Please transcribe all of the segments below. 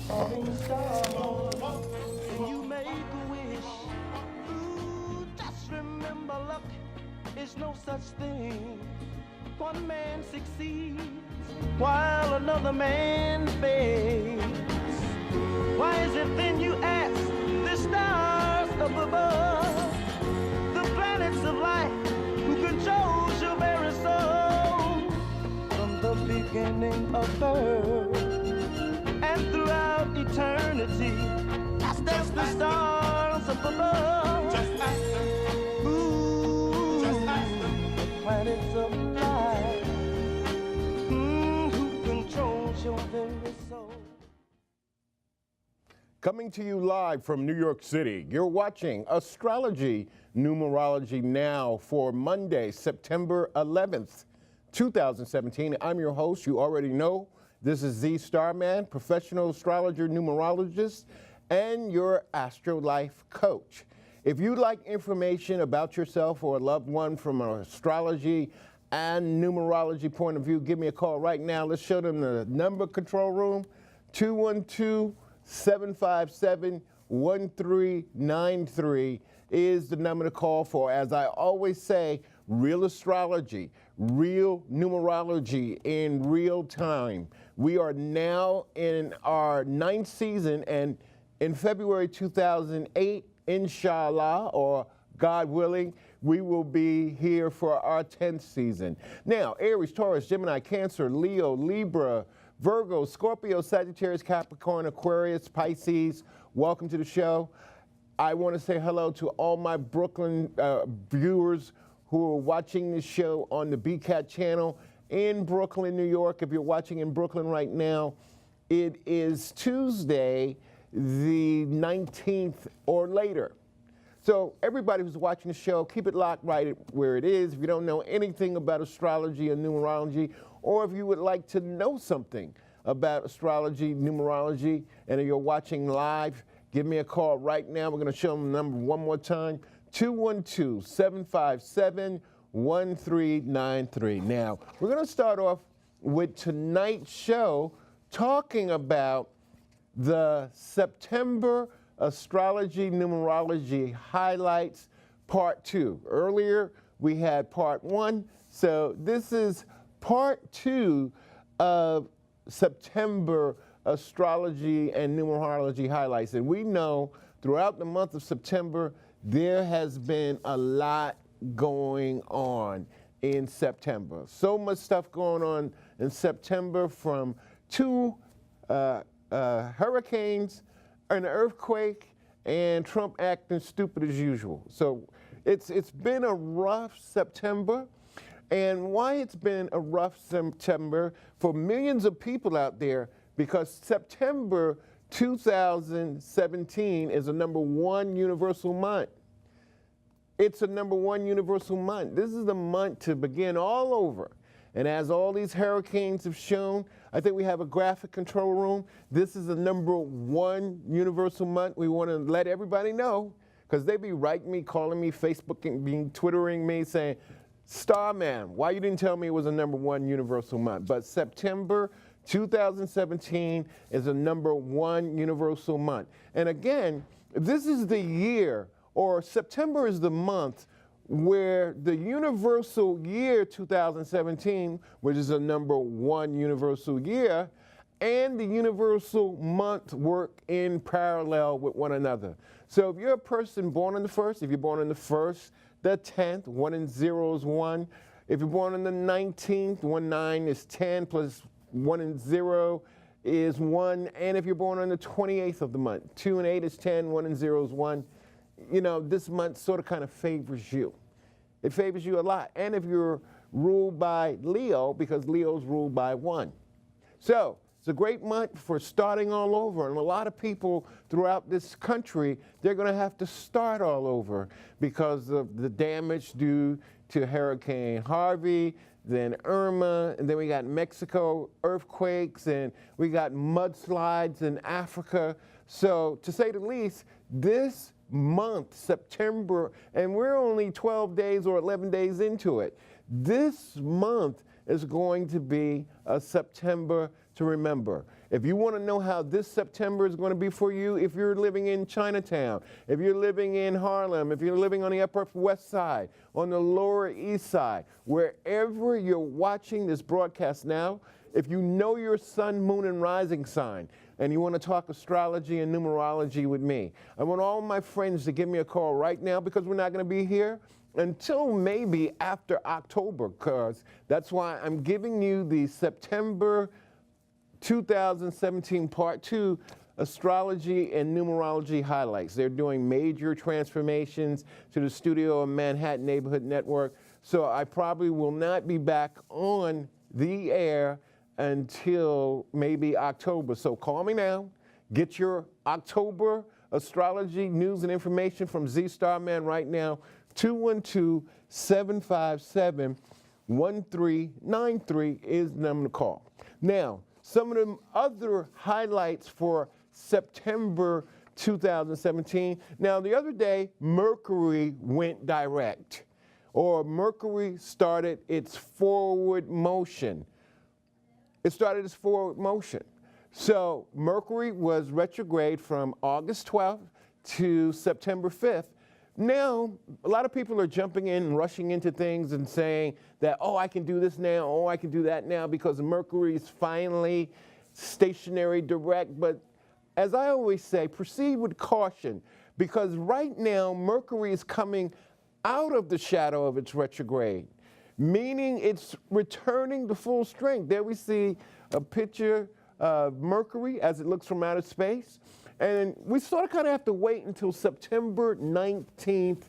falling star. When you make a wish, ooh, just remember luck is no such thing. One man succeeds while another man fails. Why is it then, you ask, the stars up above, the planets of light, who controls your very soul? From the beginning of birth and throughout eternity, that's the stars up above. Just ask them. Ooh, Just ask them. the planets of light, who controls your very soul? Coming to you live from New York City, you're watching Astrology Numerology Now for Monday, September 11th, 2017. I'm your host. You already know this is Z Starman, professional astrologer, numerologist, and your Astro Life coach. If you'd like information about yourself or a loved one from an astrology and numerology point of view, give me a call right now. Let's show them the number control room, 212-757-1393 is the number to call for. As I always say, real astrology, real numerology in real time. We are now in our 9th season, and in February 2008, inshallah, or God willing, we will be here for our 10th season. Now, Aries, Taurus, Gemini, Cancer, Leo, Libra, Virgo, Scorpio, Sagittarius, Capricorn, Aquarius, Pisces, welcome to the show. I want to say hello to all my Brooklyn viewers who are watching this show on the BCAT channel in Brooklyn, New York. If you're watching in Brooklyn right now, it is Tuesday, the 19th or later. So everybody who's watching the show, keep it locked right where it is. If you don't know anything about astrology or numerology, or if you would like to know something about astrology, numerology, and if you're watching live, give me a call right now. We're going to show them the number one more time, 212-757-1393. Now, we're going to start off with tonight's show talking about the September Astrology Numerology Highlights Part 2. Earlier, we had Part 1, so this is Part 2 of September Astrology and Numerology Highlights. And we know throughout the month of September, there has been a lot going on in September. So much stuff going on in September, from two hurricanes, an earthquake, and Trump acting stupid as usual. So it's been a rough September. And why it's been a rough September for millions of people out there, because September 2017 is a #1 universal month. It's a #1 universal month. This is the month to begin all over. And as all these hurricanes have shown, I think we have a graphic control room. This is the #1 universal month. We want to let everybody know, because they be writing me, calling me, Facebooking, being Twittering me, saying, Starman, why you didn't tell me it was a #1 universal month? But September 2017 is a #1 universal month. And again, this is the year, or September is the month where the universal year 2017, which is a #1 universal year, and the universal month work in parallel with one another. So if you're a person born on the 1st, if you're born on the 1st, the 10th, 1 and 0 is 1. If you're born on the 19th, 1, 9 is 10, plus 1 and 0 is 1. And if you're born on the 28th of the month, 2 and 8 is 10, 1 and 0 is 1. You know, this month sort of kind of favors you. It favors you a lot. And if you're ruled by Leo, because Leo's ruled by 1. So it's a great month for starting all over. And a lot of people throughout this country, they're going to have to start all over because of the damage due to Hurricane Harvey, then Irma, and then we got Mexico earthquakes, and we got mudslides in Africa. So to say the least, this month, September, and we're only 12 days or 11 days into it, this month is going to be a September to remember. If you want to know how this September is going to be for you, if you're living in Chinatown, if you're living in Harlem, if you're living on the Upper West Side, on the Lower East Side, wherever you're watching this broadcast now, if you know your sun, moon, and rising sign, and you want to talk astrology and numerology with me, I want all my friends to give me a call right now, because we're not going to be here until maybe after October, because that's why I'm giving you the September 2017 Part 2 Astrology and Numerology highlights. They're doing major transformations to the studio of Manhattan Neighborhood Network, so I probably will not be back on the air until maybe October. So call me now, get your October astrology news and information from Z Starman right now, 212-757-1393 is the number to call. Now, some of the other highlights for September 2017. Now, the other day, Mercury went direct, or Mercury started its forward motion. It started its forward motion. So Mercury was retrograde from August 12th to September 5th. Now, a lot of people are jumping in and rushing into things and saying that, oh, I can do this now, oh, I can do that now, because Mercury is finally stationary direct. But as I always say, proceed with caution, because right now Mercury is coming out of the shadow of its retrograde, meaning it's returning to full strength. There we see a picture of Mercury as it looks from outer space. And we sort of kind of have to wait until September 19th,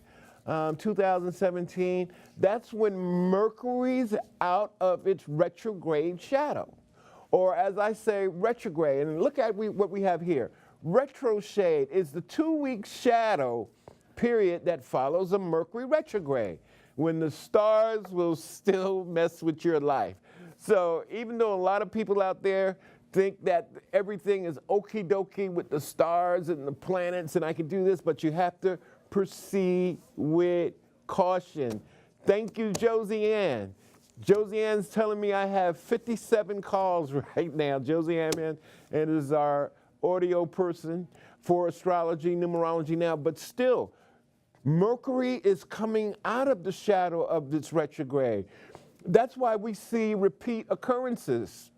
2017. That's when Mercury's out of its retrograde shadow. Or as I say, retrograde. And look at what we have here. Retroshade is the 2-week shadow period that follows a Mercury retrograde, when the stars will still mess with your life. So even though a lot of people out there think that everything is okie dokie with the stars and the planets and I can do this, but you have to proceed with caution. Thank you, Josie Ann. Josie Ann's telling me I have 57 calls right now. Josie Ann is our audio person for astrology, numerology now, but still, Mercury is coming out of the shadow of this retrograde. That's why we see repeat occurrences.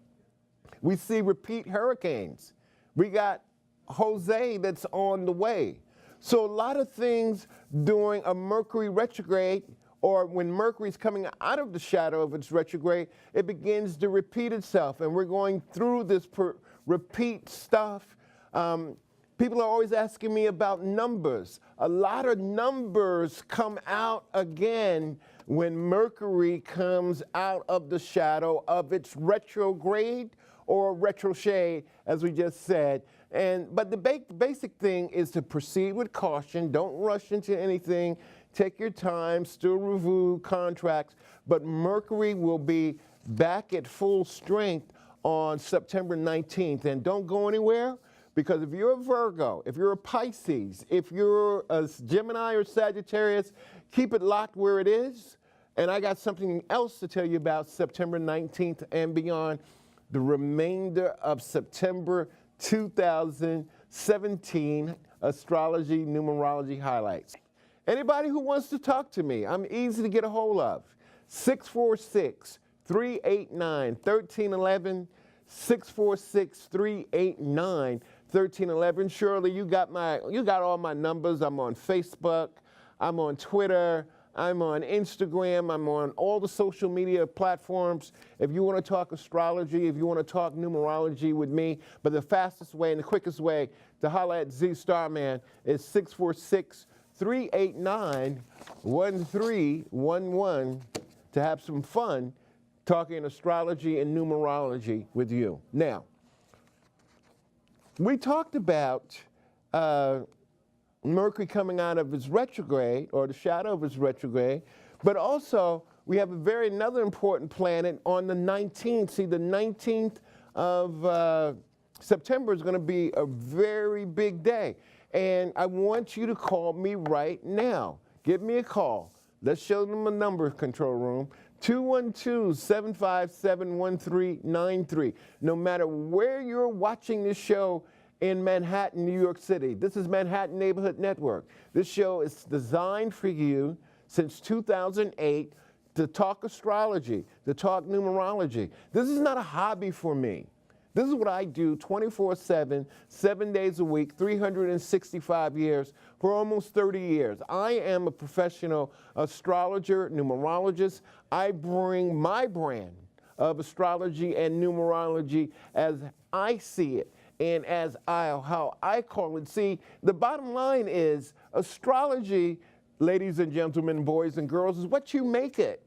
We see repeat hurricanes. We got Jose that's on the way. So a lot of things during a Mercury retrograde, or when Mercury's coming out of the shadow of its retrograde, it begins to repeat itself. And we're going through this repeat stuff. People are always asking me about numbers. A lot of numbers come out again when Mercury comes out of the shadow of its retrograde or retroshade, as we just said. But the basic thing is to proceed with caution. Don't rush into anything. Take your time, still review contracts. But Mercury will be back at full strength on September 19th. And don't go anywhere, because if you're a Virgo, if you're a Pisces, if you're a Gemini or Sagittarius, keep it locked where it is. And I got something else to tell you about September 19th and beyond, the remainder of September 2017 astrology, numerology highlights. Anybody who wants to talk to me, I'm easy to get a hold of. 646-389-1311, 646-389-1311. Shirley, you got all my numbers. I'm on Facebook, I'm on Twitter, I'm on Instagram, I'm on all the social media platforms. If you want to talk astrology, if you want to talk numerology with me, but the fastest way and the quickest way to holler at Z Starman is 646-389-1311 to have some fun talking astrology and numerology with you. Now, we talked about Mercury coming out of its retrograde, or the shadow of its retrograde, but also we have another important planet on the 19th. See, the 19th of September is going to be a very big day, and I want you to call me right now. Give me a call, Let's show them a number, control room. 212-757-1393. No matter where you're watching this show in Manhattan, New York City, this is Manhattan Neighborhood Network. This show is designed for you since 2008 to talk astrology, to talk numerology. This is not a hobby for me. This is what I do 24/7, 7 days a week, 365 years, for almost 30 years. I am a professional astrologer, numerologist. I bring my brand of astrology and numerology as I see it and as how I call it. See, the bottom line is astrology, ladies and gentlemen, boys and girls, is what you make it.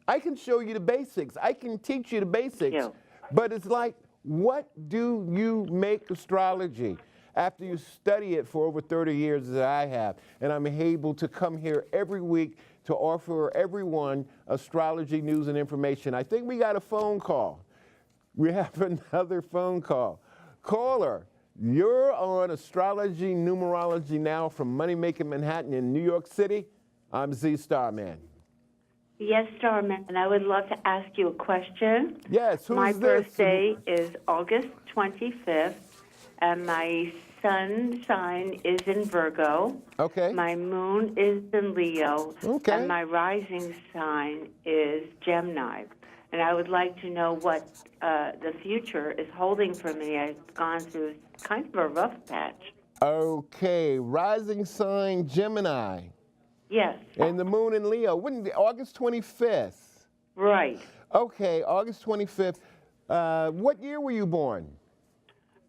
I can show you the basics. I can teach you the basics. But it's like, what do you make astrology after you study it for over 30 years as I have? And I'm able to come here every week to offer everyone astrology news and information. I think we got a phone call. We have another phone call. Caller, you're on Astrology Numerology Now from Money Making Manhattan in New York City. I'm Z Starman. Yes, Starman, and I would love to ask you a question. Yes, who's My this? birthday is August 25th, and my sun sign is in Virgo. Okay. My moon is in Leo. Okay. And my rising sign is Gemini. And I would like to know what the future is holding for me. I've gone through kind of a rough patch. Okay, rising sign Gemini. Yes. And the moon in Leo. Wouldn't be August 25th? Right. Okay, August 25th. What year were you born?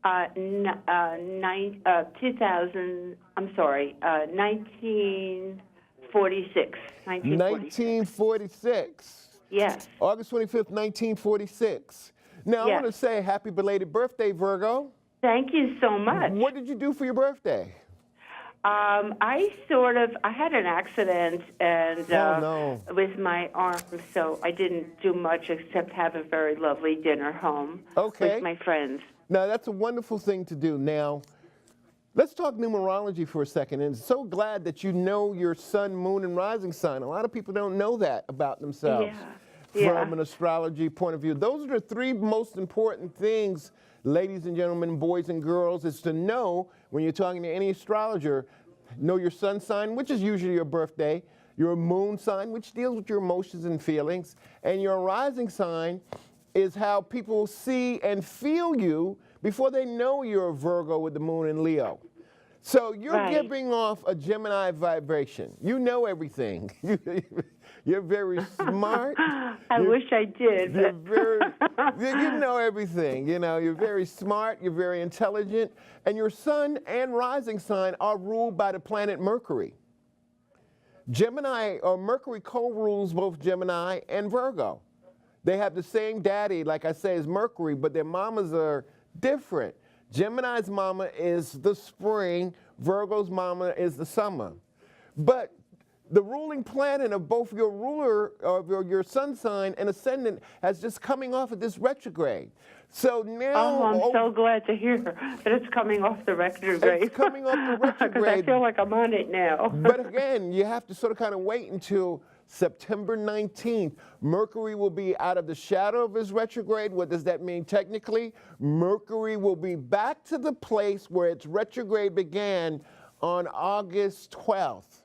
1946. 1946. Yes. August 25th, 1946. Now, I want to say happy belated birthday, Virgo. Thank you so much. What did you do for your birthday? I had an accident and with my arm, so I didn't do much except have a very lovely dinner home with my friends. Now, that's a wonderful thing to do. Now, let's talk numerology for a second. And so glad that you know your sun, moon, and rising sign. A lot of people don't know that about themselves from an astrology point of view. Those are the three most important things, ladies and gentlemen, boys and girls, is to know when you're talking to any astrologer, know your sun sign, which is usually your birthday, your moon sign, which deals with your emotions and feelings, and your rising sign is how people see and feel you before they know you're a Virgo with the moon in Leo. So you're giving off a Gemini vibration. You know everything. You're very smart. I wish I did. You know everything. You know, you're very smart. You're very intelligent. And your sun and rising sign are ruled by the planet Mercury. Gemini, or Mercury co-rules both Gemini and Virgo. They have the same daddy, like I say, as Mercury, but their mamas are different. Gemini's mama is the spring, Virgo's mama is the summer. But the ruling planet of both your ruler of your sun sign and ascendant has just coming off of this retrograde. So now I'm so glad to hear that it's coming off the retrograde. It's coming off the retrograde. Because I feel like I'm on it now. But again, you have to sort of kind of wait until September 19th. Mercury will be out of the shadow of his retrograde. What does that mean technically? Mercury will be back to the place where its retrograde began on August 12th.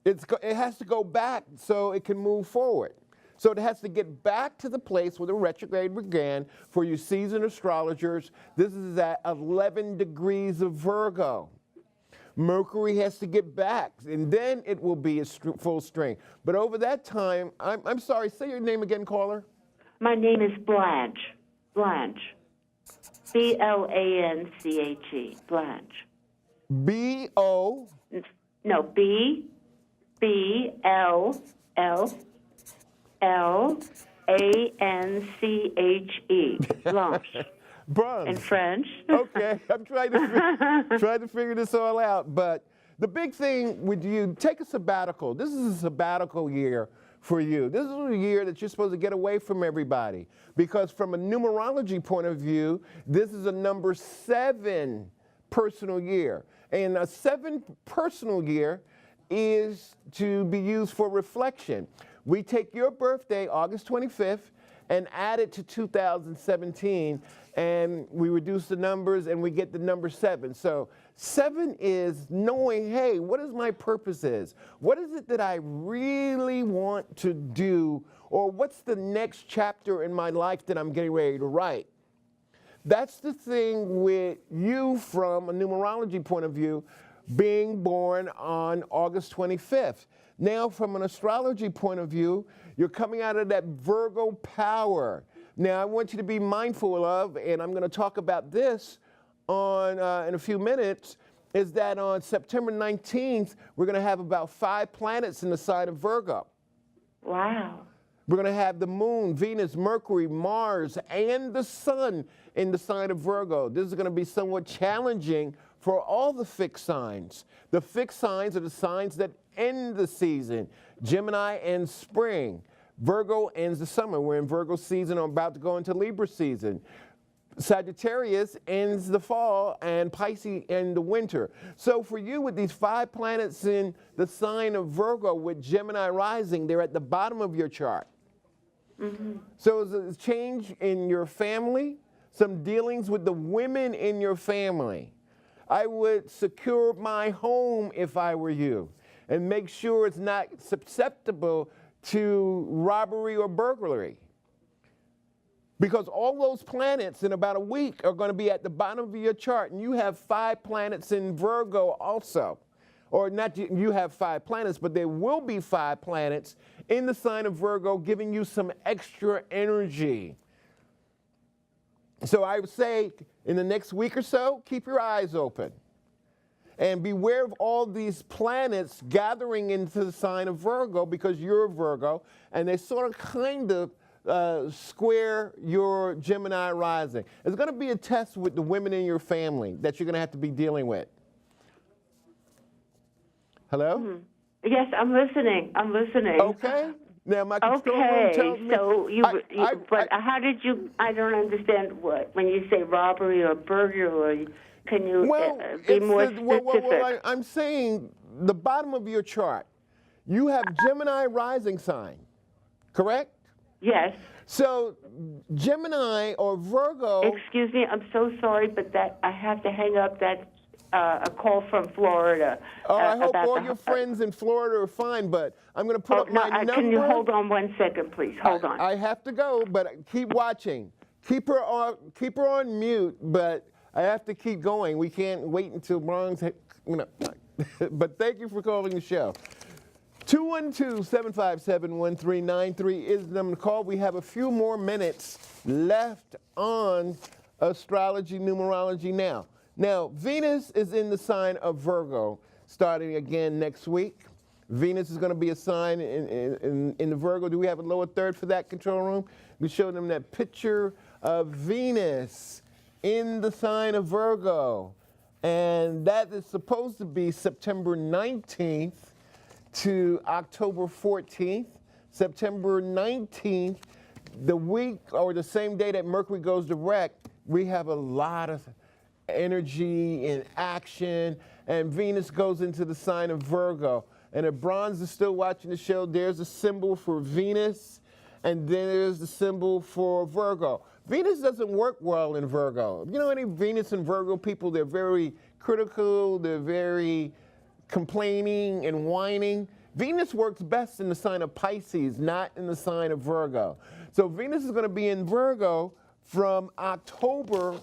It has to go back so it can move forward. So it has to get back to the place where the retrograde began. For you seasoned astrologers, this is at 11 degrees of Virgo. Mercury has to get back, and then it will be full strength. But over that time, I'm sorry, say your name again, caller. My name is Blanche. Blanche. B-L-A-N-C-H-E. Blanche. B-O? No, B-L-L-A-N-C-H-E. Blanche. Bronze. In French. Okay, I'm trying to figure this all out. But the big thing with you, take a sabbatical. This is a sabbatical year for you. This is a year that you're supposed to get away from everybody. Because from a numerology point of view, this is a number 7 personal year. And a 7 personal year is to be used for reflection. We take your birthday, August 25th, and add it to 2017, and we reduce the numbers and we get the number 7. So 7 is knowing, hey, what is my purpose is? What is it that I really want to do? Or what's the next chapter in my life that I'm getting ready to write? That's the thing with you from a numerology point of view, being born on August 25th. Now, from an astrology point of view, you're coming out of that Virgo power. Now, I want you to be mindful of, and I'm going to talk about this on in a few minutes, is that on September 19th, we're going to have about 5 planets in the sign of Virgo. Wow. We're going to have the moon, Venus, Mercury, Mars, and the sun in the sign of Virgo. This is going to be somewhat challenging for all the fixed signs. The fixed signs are the signs that end the season. Gemini ends spring. Virgo ends the summer. We're in Virgo season. I'm about to go into Libra season. Sagittarius ends the fall, and Pisces ends the winter. So for you, with these 5 planets in the sign of Virgo with Gemini rising, they're at the bottom of your chart. Mm-hmm. So there's a change in your family, some dealings with the women in your family. I would secure my home if I were you, and make sure it's not susceptible to robbery or burglary. Because all those planets in about a week are going to be at the bottom of your chart, and you have 5 planets in Virgo also. Or not you have 5 planets, but there will be 5 planets in the sign of Virgo giving you some extra energy. So I would say in the next week or so, keep your eyes open. And beware of all these planets gathering into the sign of Virgo, because you're a Virgo, and they sort of kind of square your Gemini rising. It's going to be a test with the women in your family that you're going to have to be dealing with. Hello? Mm-hmm. Yes, I'm listening. I'm listening. Okay. Now, my control room tells me... So how did you... I don't understand what... When you say robbery or burglary, can you be more specific? Well, I'm saying the bottom of your chart, you have Gemini rising sign, correct? Yes. So Gemini or Virgo... Excuse me, I'm so sorry, but that I have to hang up. That's a call from Florida. I hope all your friends in Florida are fine, but I'm going to put up my number. Can you hold on 1 second, please? Hold on. I have to go, but keep watching. Keep her on mute, but I have to keep going. We can't wait until Bronx... But thank you for calling the show. 212-757-1393 is the number to call. We have a few more minutes left on astrology numerology now. Now, Venus is in the sign of Virgo starting again next week. Venus is going to be a sign in the Virgo. Do we have a lower third for that, control room? We showed them that picture of Venus in the sign of Virgo. And that is supposed to be September 19th to October 14th. September 19th, the week or the same day that Mercury goes direct, we have a lot of energy and action, and Venus goes into the sign of Virgo. And if Bronze is still watching the show, there's a symbol for Venus, and then there's the symbol for Virgo. Venus doesn't work well in Virgo. You know any Venus and Virgo people? They're very critical, they're very complaining and whining. Venus works best in the sign of Pisces, not in the sign of Virgo. So Venus is going to be in Virgo from September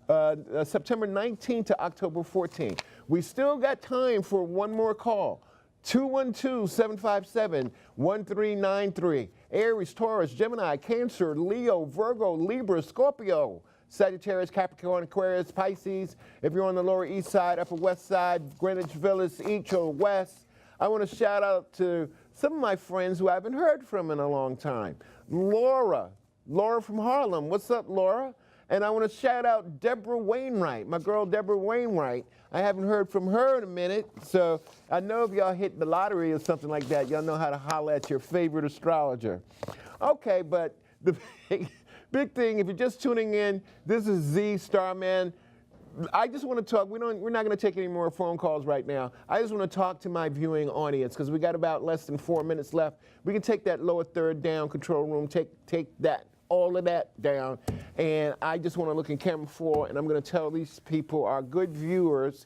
19th to October 14th. We still got time for one more call. 212-757-1393. Aries, Taurus, Gemini, Cancer, Leo, Virgo, Libra, Scorpio, Sagittarius, Capricorn, Aquarius, Pisces. If you're on the Lower East Side, Upper West Side, Greenwich Village, East or West, I want to shout out to some of my friends who I haven't heard from in a long time. Laura from Harlem. What's up, Laura? And I want to shout out Deborah Wainwright, my girl Deborah Wainwright. I haven't heard from her in a minute, so I know if y'all hit the lottery or something like that, y'all know how to holler at your favorite astrologer. Okay, but the big thing, if you're just tuning in, this is Z Starman. I just want to talk. We're not going to take any more phone calls right now. I just want to talk to my viewing audience because we got about less than 4 minutes left. We can take that lower third down, control room. Take that, all of that down. And I just want to look in camera 4, and I'm going to tell these people, our good viewers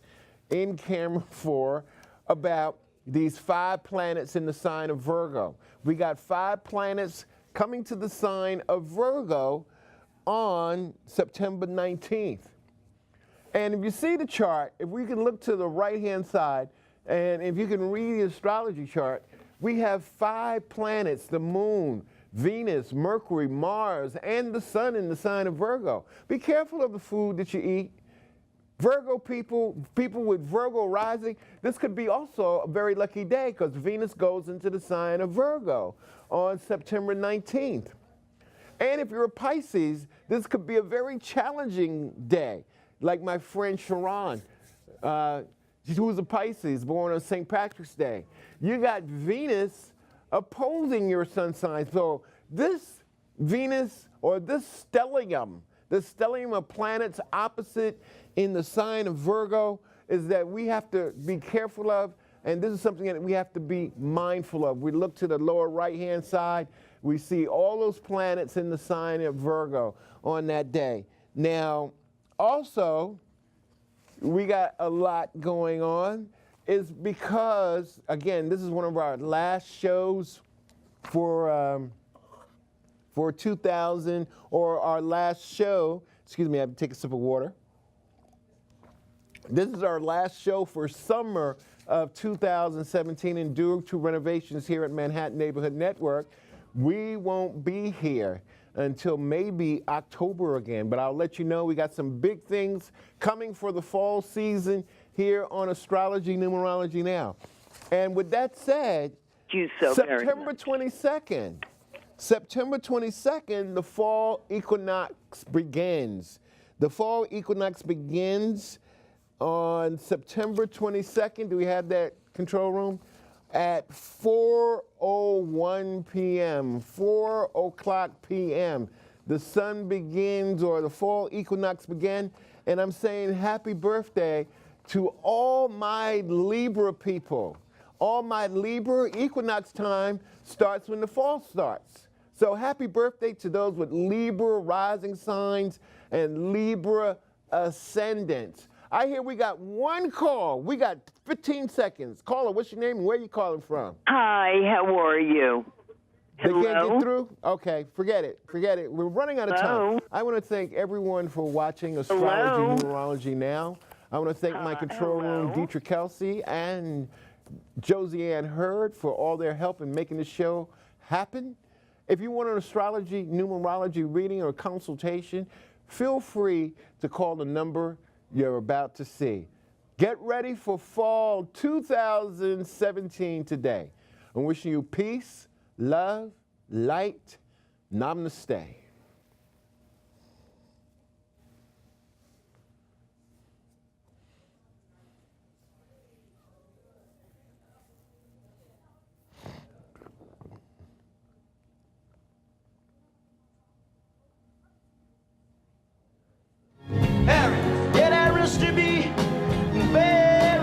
in camera 4, about these 5 planets in the sign of Virgo. We got 5 planets coming to the sign of Virgo on September 19th. And if you see the chart, if we can look to the right-hand side, and if you can read the astrology chart, we have 5 planets, the moon, Venus, Mercury, Mars, and the sun in the sign of Virgo. Be careful of the food that you eat. Virgo people with Virgo rising, this could be also a very lucky day because Venus goes into the sign of Virgo on September 19th. And if you're a Pisces, this could be a very challenging day. Like my friend Sharon, who was a Pisces, born on St. Patrick's Day. You got Venus opposing your sun sign. So this Venus, or this stellium, the stellium of planets opposite in the sign of Virgo, is that we have to be careful of, and this is something that we have to be mindful of. We look to the lower right-hand side, we see all those planets in the sign of Virgo on that day. Now, also, we got a lot going on, is because, again, this is one of our last shows for 2000, or our last show, excuse me, I have to take a sip of water. This is our last show for summer of 2017, and due to renovations here at Manhattan Neighborhood Network, we won't be here until maybe October again. But I'll let you know we got some big things coming for the fall season here on Astrology Numerology Now. And with that said, September 22nd, the fall equinox begins. The fall equinox begins on September 22nd. Do we have that, control room? At 4:01 p.m., 4 o'clock p.m. The sun begins, or the fall equinox begins, and I'm saying happy birthday to all my Libra people. All my Libra, equinox time starts when the fall starts. So happy birthday to those with Libra rising signs and Libra ascendants. I hear we got one call. We got 15 seconds. Caller, what's your name and where are you calling from? Hi, how are you? They can't get through? Okay, forget it. Forget it. We're running out of time. I want to thank everyone for watching Astrology Numerology Now. I want to thank my control room, Dietrich Kelsey, and Josie Ann Hurd for all their help in making the show happen. If you want an astrology, numerology reading or consultation, feel free to call the number you're about to see. Get ready for fall 2017 today. I'm wishing you peace, love, light, namaste.